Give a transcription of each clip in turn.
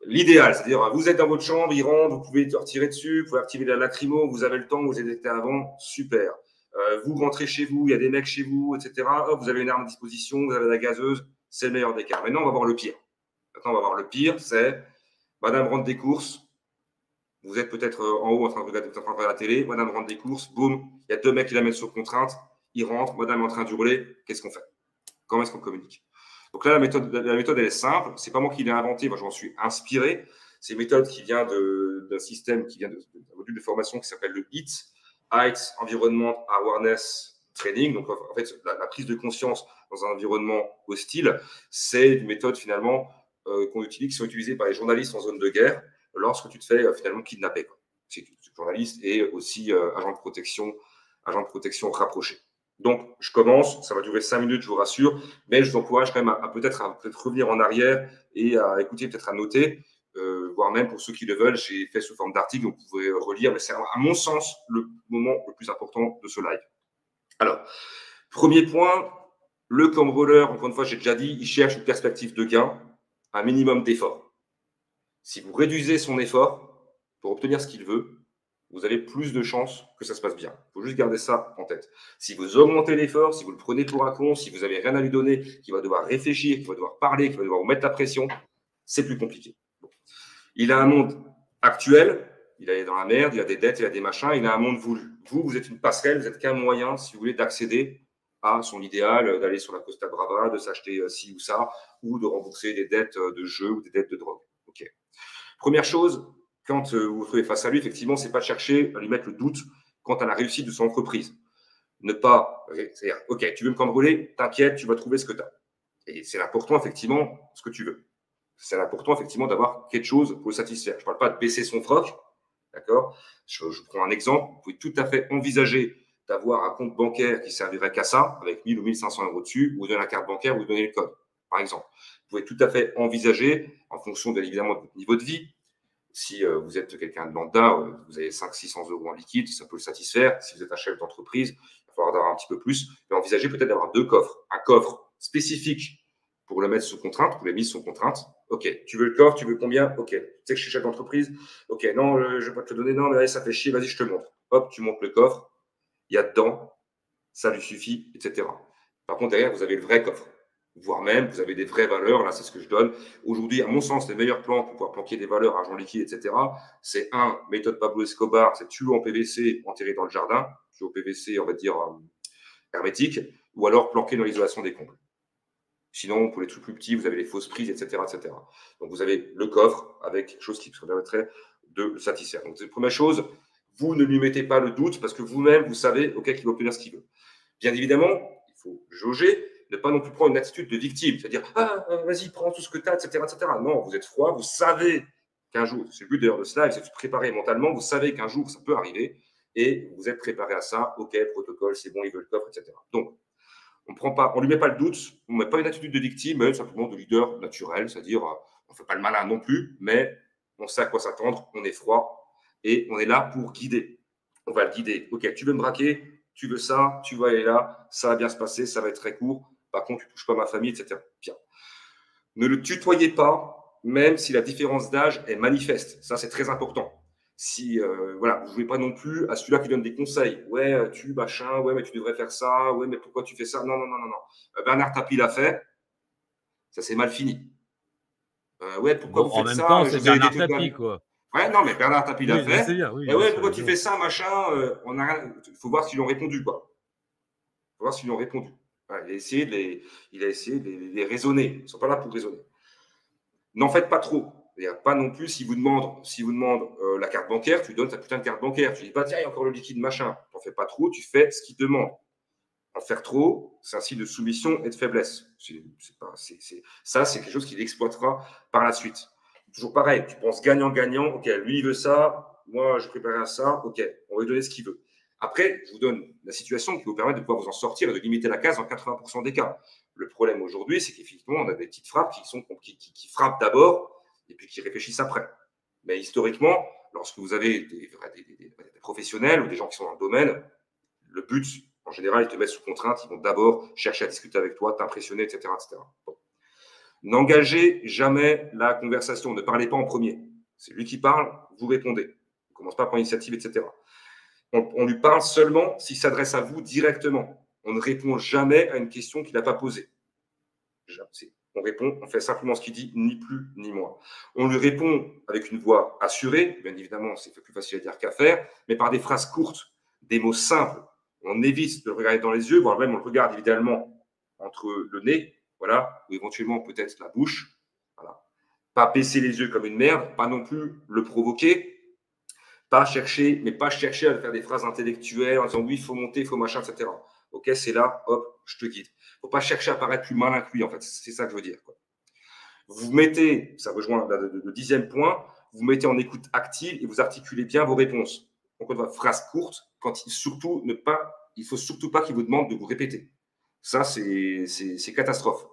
l'idéal, c'est-à-dire vous êtes dans votre chambre, il rentre, vous pouvez retirer dessus, vous pouvez activer la lacrymo, vous avez le temps, vous êtes avant, super. Vous rentrez chez vous, il y a des mecs chez vous, etc. Hop, vous avez une arme à disposition, vous avez la gazeuse, c'est le meilleur des cas. Maintenant, on va voir le pire. Maintenant, on va voir le pire, c'est Madame rentre des courses, vous êtes peut-être en haut en train de regarder la télé, Madame rentre des courses, boum, il y a deux mecs qui la mettent sur contrainte, ils rentrent, Madame est en train d'hurler, qu'est-ce qu'on fait? Comment est-ce qu'on communique? Donc là, la méthode, elle est simple. C'est pas moi qui l'ai inventée, moi j'en suis inspiré. C'est une méthode qui vient d'un système, qui vient d'un module de formation qui s'appelle le HEAT, Heights Environment Awareness Training. Donc en fait, la prise de conscience dans un environnement hostile, c'est une méthode finalement qu'on utilise, qui sont utilisées par les journalistes en zone de guerre lorsque tu te fais finalement kidnapper. C'est journaliste et aussi agent de protection rapproché. Donc, je commence, ça va durer 5 minutes, je vous rassure, mais je vous encourage quand même à peut-être revenir en arrière et à écouter, peut-être à noter, voire même pour ceux qui le veulent, j'ai fait sous forme d'article, donc vous pouvez relire, mais c'est à mon sens le moment le plus important de ce live. Alors, premier point, le cambrioleur, encore une fois, j'ai déjà dit, il cherche une perspective de gain, un minimum d'effort. Si vous réduisez son effort pour obtenir ce qu'il veut, vous avez plus de chances que ça se passe bien. Il faut juste garder ça en tête. Si vous augmentez l'effort, si vous le prenez pour un con, si vous n'avez rien à lui donner, qu'il va devoir réfléchir, qu'il va devoir parler, qu'il va devoir vous mettre la pression, c'est plus compliqué. Bon. Il a un monde actuel, il est dans la merde, il a des dettes, il a des machins, il a un monde voulu. Vous êtes une passerelle, vous n'êtes qu'un moyen, si vous voulez, d'accéder à son idéal, d'aller sur la Costa Brava, de s'acheter ci ou ça, ou de rembourser des dettes de jeu ou des dettes de drogue. Ok. Première chose, quand vous vous trouvez face à lui, effectivement, c'est pas de chercher à lui mettre le doute quant à la réussite de son entreprise. Ne pas, c'est-à-dire, ok, tu veux me cambrioler, t'inquiète, tu vas trouver ce que tu as. Et c'est important, effectivement, ce que tu veux. C'est important, effectivement, d'avoir quelque chose pour le satisfaire. Je ne parle pas de baisser son froc, d'accord? Je prends un exemple. Vous pouvez tout à fait envisager d'avoir un compte bancaire qui servirait qu'à ça, avec 1000 ou 1500 euros dessus, vous donnez la carte bancaire, vous donnez le code, par exemple. Vous pouvez tout à fait envisager, en fonction, bien évidemment, de votre niveau de vie. Si vous êtes quelqu'un de lambda, vous avez 500-600 euros en liquide, ça peut le satisfaire. Si vous êtes un chef d'entreprise, il va falloir avoir un petit peu plus. Mais envisagez peut-être d'avoir deux coffres. Un coffre spécifique pour le mettre sous contrainte, pour les mises sous contrainte. Ok, tu veux le coffre, tu veux combien? Ok, tu sais que je suis chef d'entreprise. Ok, non, je ne vais pas te le donner, non, mais allez, ça fait chier, vas-y, je te montre. Hop, tu montes le coffre, il y a dedans, ça lui suffit, etc. Par contre, derrière, vous avez le vrai coffre. Voire même, vous avez des vraies valeurs, là, c'est ce que je donne. Aujourd'hui, à mon sens, les meilleurs plans pour pouvoir planquer des valeurs, argent liquide, etc., c'est méthode Pablo Escobar, c'est tuyau en PVC enterré dans le jardin, tuyau PVC, on va dire, hermétique, ou alors planqué dans l'isolation des combles. Sinon, pour les trucs plus petits, vous avez les fausses prises, etc., etc. Donc, vous avez le coffre avec quelque chose qui permettrait de le satisfaire. Donc, c'est la première chose, vous ne lui mettez pas le doute parce que vous-même, vous savez, OK, qu'il va obtenir ce qu'il veut. Bien évidemment, il faut jauger, ne pas non plus prendre une attitude de victime, c'est-à-dire vas-y, prends tout ce que tu as, etc., etc. Non, vous êtes froid, vous savez qu'un jour, c'est le but d'ailleurs de cela, vous êtes préparé mentalement, vous savez qu'un jour ça peut arriver et vous êtes préparé à ça. Ok, protocole, c'est bon, il veut le coffre, etc. Donc, on lui met pas le doute, on ne met pas une attitude de victime, mais simplement de leader naturel, c'est-à-dire on ne fait pas le malin non plus, mais on sait à quoi s'attendre, on est froid et on est là pour guider. On va le guider. Ok, tu veux me braquer, tu veux ça, tu vas aller là, ça va bien se passer, ça va être très court. Par contre, tu ne touches pas ma famille, etc. Bien. Ne le tutoyez pas, même si la différence d'âge est manifeste. Ça, c'est très important. Si, voilà, vous ne jouez pas non plus à celui-là qui donne des conseils. Ouais, tu, machin, ouais, mais tu devrais faire ça, ouais, mais pourquoi tu fais ça? Non, non, non, non, non. Bernard Tapie l'a fait, ça s'est mal fini. Ouais, pourquoi Bon, vous en faites même ça? temps, Je c'est vous ai aidé Bernard toute ma Tapie, vie. quoi. Ouais, non, mais Bernard Tapie l'a Oui, je sais fait. bien, oui, Et bien ouais, sûr, pourquoi tu évidemment. fais ça, machin? Il faut voir s'ils lui ont répondu, quoi. Il faut voir s'ils lui ont répondu. Ouais, il a essayé de les raisonner. Ils ne sont pas là pour raisonner. N'en faites pas trop. C'est-à-dire pas non plus, si vous demande la carte bancaire, tu lui donnes ta putain de carte bancaire. Tu dis pas, tiens, il y a encore le liquide, machin. T'en fais pas trop, tu fais ce qu'il demande. En faire trop, c'est un signe de soumission et de faiblesse. Ça, c'est quelque chose qu'il exploitera par la suite. Toujours pareil, tu penses gagnant-gagnant, ok, lui il veut ça, moi je prépare ça, ok, on va lui donner ce qu'il veut. Après, je vous donne la situation qui vous permet de pouvoir vous en sortir et de limiter la casse dans 80% des cas. Le problème aujourd'hui, c'est qu'effectivement, on a des petites frappes qui frappent d'abord et puis qui réfléchissent après. Mais historiquement, lorsque vous avez des professionnels ou des gens qui sont dans le domaine, le but, en général, ils te mettent sous contrainte, ils vont d'abord chercher à discuter avec toi, t'impressionner, etc. etc. Bon. N'engagez jamais la conversation. Ne parlez pas en premier. C'est lui qui parle, vous répondez. On ne commence pas par l'initiative, etc. On lui parle seulement s'il s'adresse à vous directement. On ne répond jamais à une question qu'il n'a pas posée. On répond, on fait simplement ce qu'il dit, ni plus ni moins. On lui répond avec une voix assurée, bien évidemment, c'est plus facile à dire qu'à faire, mais par des phrases courtes, des mots simples. On évite de le regarder dans les yeux, voire même on le regarde évidemment entre le nez, voilà, ou éventuellement peut-être la bouche. Voilà. Pas baisser les yeux comme une merde, pas non plus le provoquer, pas chercher à faire des phrases intellectuelles en disant oui, il faut monter, il faut machin, etc. Ok, c'est là, hop, je te guide. Il ne faut pas chercher à paraître plus malin que lui, en fait. C'est ça que je veux dire, quoi. Vous mettez, ça rejoint le 10e point, vous mettez en écoute active et vous articulez bien vos réponses. Donc, on voit phrase courte, il faut surtout pas qu'il vous demande de vous répéter. Ça, c'est catastrophe.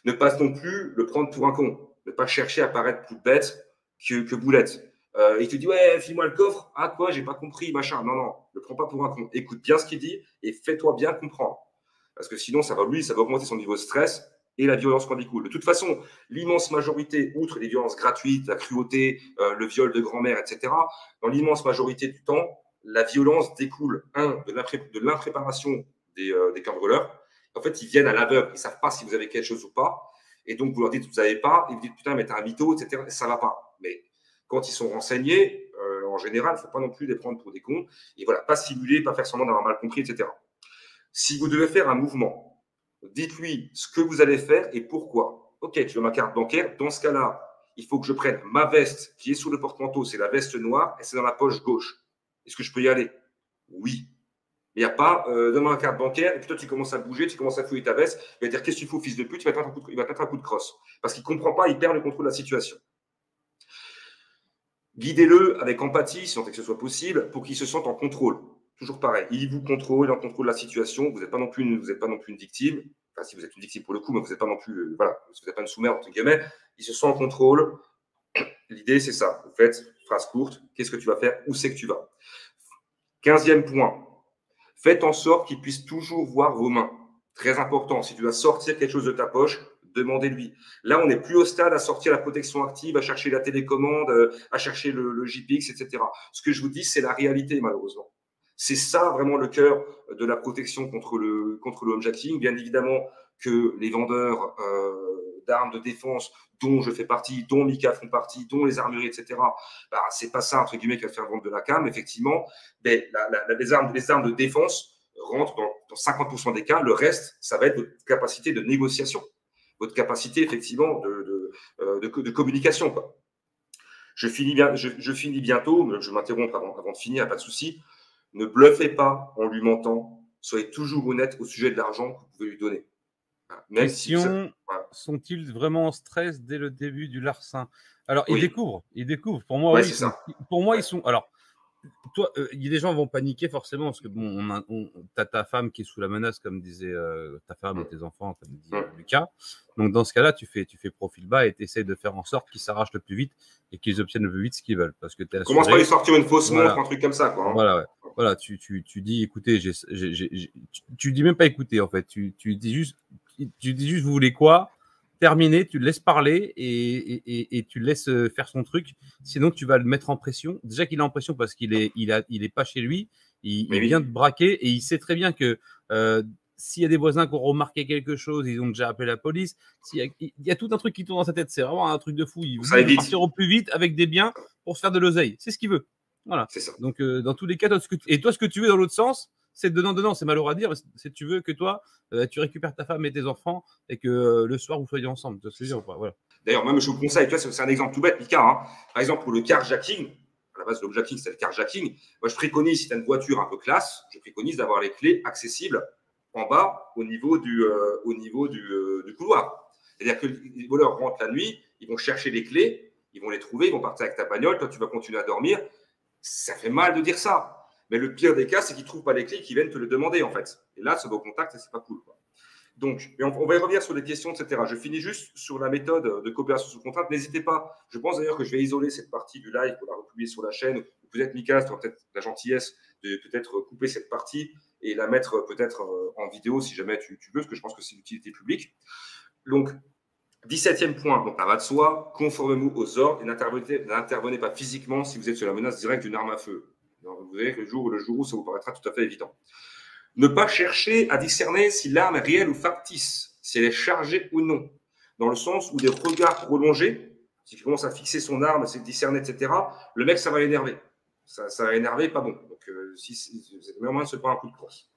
Ne pas non plus le prendre pour un con. Ne pas chercher à paraître plus bête que vous l'êtes. Il te dit, ouais, file-moi le coffre. Ah, quoi, j'ai pas compris, machin. Non, non, ne prends pas pour un con. Écoute bien ce qu'il dit et fais-toi bien comprendre. Parce que sinon, ça va augmenter son niveau de stress et la violence qu'on découle. De toute façon, l'immense majorité, outre les violences gratuites, la cruauté, le viol de grand-mère, etc., dans l'immense majorité du temps, la violence découle, de l'impréparation des cambrioleurs. En fait, ils viennent à l'aveugle, ils ne savent pas si vous avez quelque chose ou pas. Et donc, vous leur dites que vous n'avez pas, et vous dites, putain, mais t'as un mytho, etc., et ça ne va pas. Mais quand ils sont renseignés, en général, il ne faut pas non plus les prendre pour des cons. Et voilà, pas simuler, pas faire semblant d'avoir mal compris, etc. Si vous devez faire un mouvement, dites-lui ce que vous allez faire et pourquoi. Ok, tu veux ma carte bancaire. Dans ce cas-là, il faut que je prenne ma veste qui est sous le porte-manteau, c'est la veste noire et c'est dans la poche gauche. Est-ce que je peux y aller? Oui. Il n'y a pas, donne-moi ma carte bancaire, et puis toi, tu commences à bouger, tu commences à fouiller ta veste, il va dire, qu'est-ce que tu fous, fils de pute, il va te mettre un coup de crosse. Parce qu'il ne comprend pas, il perd le contrôle de la situation. Guidez-le avec empathie, si tant est que ce soit possible, pour qu'il se sente en contrôle. Toujours pareil, il vous contrôle, il est en contrôle de la situation, vous n'êtes pas non plus une victime, enfin si vous êtes une victime pour le coup, mais vous n'êtes pas non plus, voilà, vous n'êtes pas une sous-mère, entre guillemets, il se sent en contrôle. L'idée, c'est ça. Vous faites phrase courte, qu'est-ce que tu vas faire, où c'est que tu vas. 15e point, faites en sorte qu'il puisse toujours voir vos mains. Très important, si tu dois sortir quelque chose de ta poche, demandez-lui. Là, on n'est plus au stade à sortir la protection active, à chercher la télécommande, à chercher le JPX, etc. Ce que je vous dis, c'est la réalité, malheureusement. C'est ça vraiment le cœur de la protection contre le homejacking. Bien évidemment que les vendeurs d'armes de défense, dont je fais partie, dont Mika font partie, dont les armureries, etc., bah, c'est pas ça, entre guillemets, qui va faire vendre de la cam. Effectivement, mais les armes de défense rentrent dans 50% des cas. Le reste, ça va être votre capacité de négociation, votre capacité, effectivement, de communication, quoi. Je finis bientôt, je m'interromps avant de finir, pas de souci. Ne bluffez pas en lui mentant. Soyez toujours honnête au sujet de l'argent que vous pouvez lui donner. Même question, si vous... voilà. Sont-ils vraiment en stress dès le début du larcin? Alors, oui. Ils découvrent. Pour moi, oui. Pour moi, ils sont... Alors, toi, des gens vont paniquer forcément parce que bon, t'as ta femme qui est sous la menace, comme disait ta femme ou tes enfants, comme dit Lucas. Donc dans ce cas-là, tu fais profil bas et tu essaies de faire en sorte qu'ils s'arrachent le plus vite et qu'ils obtiennent le plus vite ce qu'ils veulent, parce que t'es assuré. Commence pas à lui sortir une fausse montre, un truc comme ça, quoi. Voilà, ouais. Voilà, tu dis, écoutez, tu dis même pas écouter en fait, tu dis juste, vous voulez quoi? Terminé, tu le laisses parler et tu le laisses faire son truc. Sinon, tu vas le mettre en pression. Déjà qu'il est en pression parce qu'il est pas chez lui. Il vient de braquer et il sait très bien que s'il y a des voisins qui ont remarqué quelque chose, ils ont déjà appelé la police. Il y a tout un truc qui tourne dans sa tête. C'est vraiment un truc de fou. Il veut partir au plus vite avec des biens pour se faire de l'oseille. C'est ce qu'il veut. Voilà. C'est ça. Donc, dans tous les cas, toi, ce que tu veux dans l'autre sens, c'est dedans, c'est malheureux à dire, mais c'est tu veux que toi, tu récupères ta femme et tes enfants et que le soir, vous soyez ensemble. Voilà. D'ailleurs, même je vous conseille, tu vois, c'est un exemple tout bête, Mika. Hein. Par exemple, pour le carjacking, à la base, l'objacking, c'est le carjacking. Moi, je préconise, si tu as une voiture un peu classe, je préconise d'avoir les clés accessibles en bas au niveau du couloir. C'est-à-dire que les voleurs rentrent la nuit, ils vont chercher les clés, ils vont les trouver, ils vont partir avec ta bagnole, toi, tu vas continuer à dormir. Ça fait mal de dire ça. Mais le pire des cas, c'est qu'ils ne trouvent pas les clés, qu'ils viennent te le demander, en fait. Et là, c'est vos contacts et c'est pas cool, quoi. Donc, on va y revenir sur les questions, etc. Je finis juste sur la méthode de coopération sous contrainte. N'hésitez pas. Je pense d'ailleurs que je vais isoler cette partie du live pour la republier sur la chaîne. Ou peut-être Mika, tu auras peut-être la gentillesse de peut-être couper cette partie et la mettre peut-être en vidéo si jamais tu veux, parce que je pense que c'est l'utilité publique. Donc, 17e point, donc ça va de soi, conformez-vous aux ordres et n'intervenez pas physiquement si vous êtes sur la menace directe d'une arme à feu. Alors, vous verrez que le jour où ça vous paraîtra tout à fait évident. Ne pas chercher à discerner si l'arme est réelle ou factice, si elle est chargée ou non. Dans le sens où des regards prolongés, s'il commence à fixer son arme, essayer de discerner, etc., le mec, ça va l'énerver. Ça va l'énerver, pas bon. Donc, si vous avez moyen de se prendre un coup de course.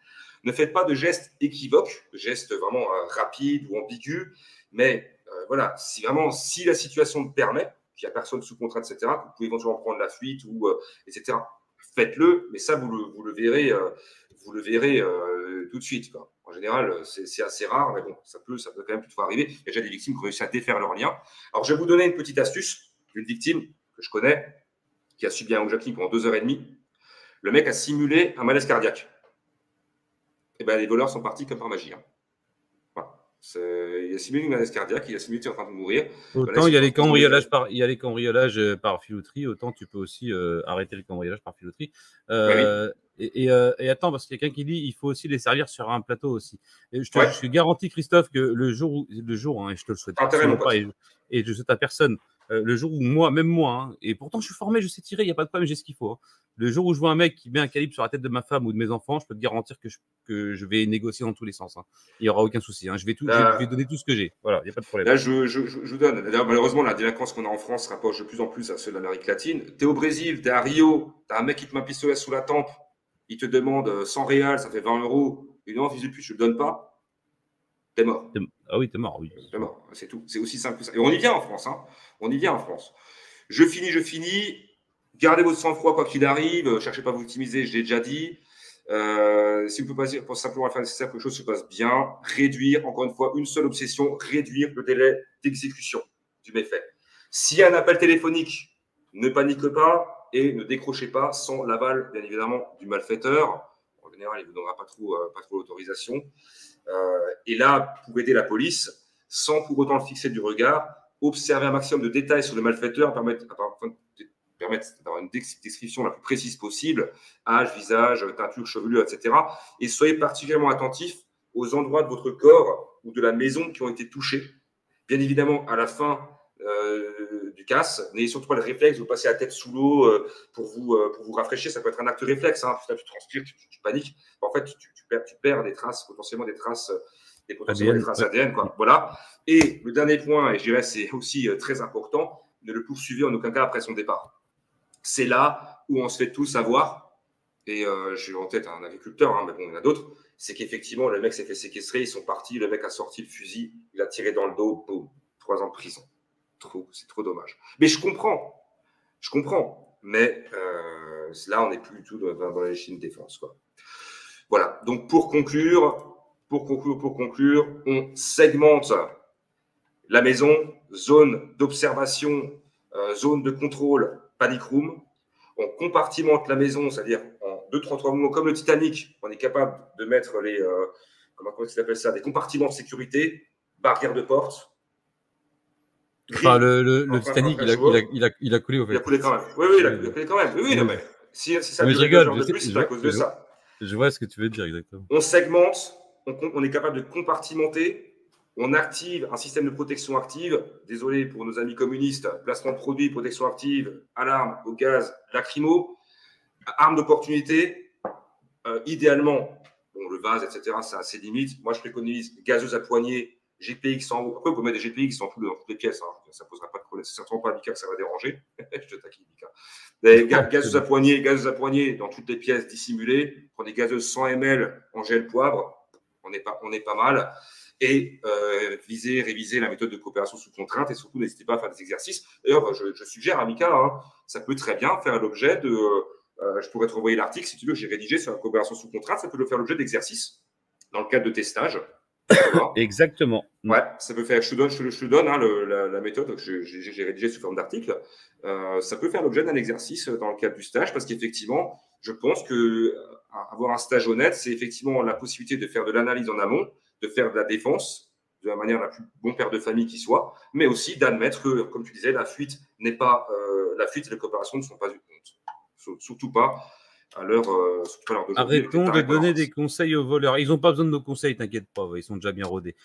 Ne faites pas de gestes équivoques, de gestes vraiment rapides ou ambigus, mais voilà, si la situation le permet, qu'il n'y a personne sous contrat, etc., que vous pouvez éventuellement prendre la fuite, etc., faites-le, mais ça, vous le verrez tout de suite, quoi. En général, c'est assez rare, mais bon, ça peut quand même toutefois arriver. Il y a déjà des victimes qui ont réussi à défaire leur lien. Alors, je vais vous donner une petite astuce d'une victime que je connais, qui a subi un hijacking pendant 2h30. Le mec a simulé un malaise cardiaque. Et ben, les voleurs sont partis comme par magie. Hein. Voilà. Il a simulé une malaise cardiaque, il a simulé qu'il est en train de mourir. Autant il y a les cambriolages par filouterie, autant tu peux aussi arrêter le cambriolage par filouterie. Oui. Et attends, parce qu'il y a quelqu'un qui dit il faut aussi les servir sur un plateau aussi. Et je te garantis, Christophe, que le jour, hein, et je te le souhaite absolument pas, et je le souhaite à personne, le jour où même moi, hein, et pourtant je suis formé, je sais tirer, il n'y a pas de problème, j'ai ce qu'il faut. Hein. Le jour où je vois un mec qui met un calibre sur la tête de ma femme ou de mes enfants, je peux te garantir que je vais négocier dans tous les sens. Hein. Il n'y aura aucun souci. Hein. Je vais donner tout ce que j'ai. Voilà, il n'y a pas de problème. Là, je vous donne. D'ailleurs, malheureusement, la délinquance qu'on a en France se rapproche de plus en plus à ceux de l'Amérique latine. Tu es au Brésil, tu es à Rio, tu as un mec qui te met un pistolet sous la tempe, il te demande 100 réals, ça fait 20 €. Et non, fils de pute, je ne le donne pas. T'es mort. Ah oui, t'es mort, oui. T'es mort, c'est tout. C'est aussi simple que ça. Et on y vient en France. Hein. On y vient en France. Je finis. Gardez votre sang-froid quoi qu'il arrive. Cherchez pas à vous victimiser, je l'ai déjà dit. Si vous pouvez pas simplement faire nécessaire que les choses se passent bien, réduire, encore une fois, une seule obsession, réduire le délai d'exécution du méfait. S'il y a un appel téléphonique, ne paniquez pas et ne décrochez pas sans l'aval, bien évidemment, du malfaiteur. En général, il ne vous donnera pas trop l'autorisation. Et là, vous pouvez aider la police sans pour autant le fixer du regard, observer un maximum de détails sur le malfaiteur, permettre d'avoir une description la plus précise possible, âge, visage, teinture, chevelure, etc. Et soyez particulièrement attentifs aux endroits de votre corps ou de la maison qui ont été touchés. Bien évidemment, à la fin du casse, n'ayez surtout pas le réflexe de vous passer la tête sous l'eau pour vous rafraîchir. Ça peut être un acte réflexe. Hein. Là, tu transpires, tu paniques. En fait, tu perds des traces, potentiellement des traces ADN. Quoi. Voilà. Et le dernier point, et je dirais c'est aussi très important, ne le poursuivez en aucun cas après son départ. C'est là où on se fait tous avoir, et j'ai en tête un agriculteur, hein, mais bon, il y en a d'autres, c'est qu'effectivement, le mec s'est fait séquestrer, ils sont partis, le mec a sorti le fusil, il a tiré dans le dos, boum, 3 ans de prison. C'est trop dommage. Mais je comprends, mais là, on n'est plus du tout dans la légitime défense. Quoi. Voilà, donc pour conclure, on segmente la maison, zone d'observation, zone de contrôle, panic room. On compartimente la maison, c'est-à-dire en 2-3 mouvements, comme le Titanic, on est capable de mettre comment ça s'appelle ça, des compartiments de sécurité, barrières de porte. Enfin, le Titanic, il a coulé au fait. Il a coulé quand même. Oui, il a coulé quand même. Oui, non, mais si ça mais je rigole, c'est à cause de ça. Je vois ce que tu veux dire exactement. On segmente, on est capable de compartimenter. On active un système de protection active. Désolé pour nos amis communistes, placement de produits, protection active, alarme au gaz, lacrymo, arme d'opportunité. Idéalement, bon, le vase, etc., ça a ses limites. Moi, je préconise gazeuse à poignée, GPX en haut. Après, vous pouvez mettre des GPX dans toutes les pièces. Hein. Ça ne posera pas de problème. C'est certainement pas Mika que ça va déranger. Je te taquine, Mika. Gazeuse à poignée dans toutes les pièces dissimulées. Prenez gazeuse 100 ml en gel poivre. On est pas mal. Et réviser la méthode de coopération sous contrainte et surtout n'hésitez pas à faire des exercices. D'ailleurs, je suggère à Mika, hein, ça peut très bien faire l'objet de. Je pourrais te renvoyer l'article si tu veux que j'ai rédigé sur la coopération sous contrainte. Ça peut faire l'objet d'exercices dans le cadre de tes stages. Exactement. Ouais, ça peut faire. Je te donne hein, la méthode que j'ai rédigée sous forme d'article. Ça peut faire l'objet d'un exercice dans le cadre du stage parce qu'effectivement, je pense que avoir un stage honnête, c'est effectivement la possibilité de faire de l'analyse en amont, de faire de la défense de la manière la plus bon père de famille qui soit, mais aussi d'admettre que, comme tu disais, la fuite et la coopération ne sont pas une honte. Surtout pas à l'heure d'aujourd'hui. Arrêtons de donner des conseils aux voleurs. Ils n'ont pas besoin de nos conseils, t'inquiète pas, ils sont déjà bien rodés.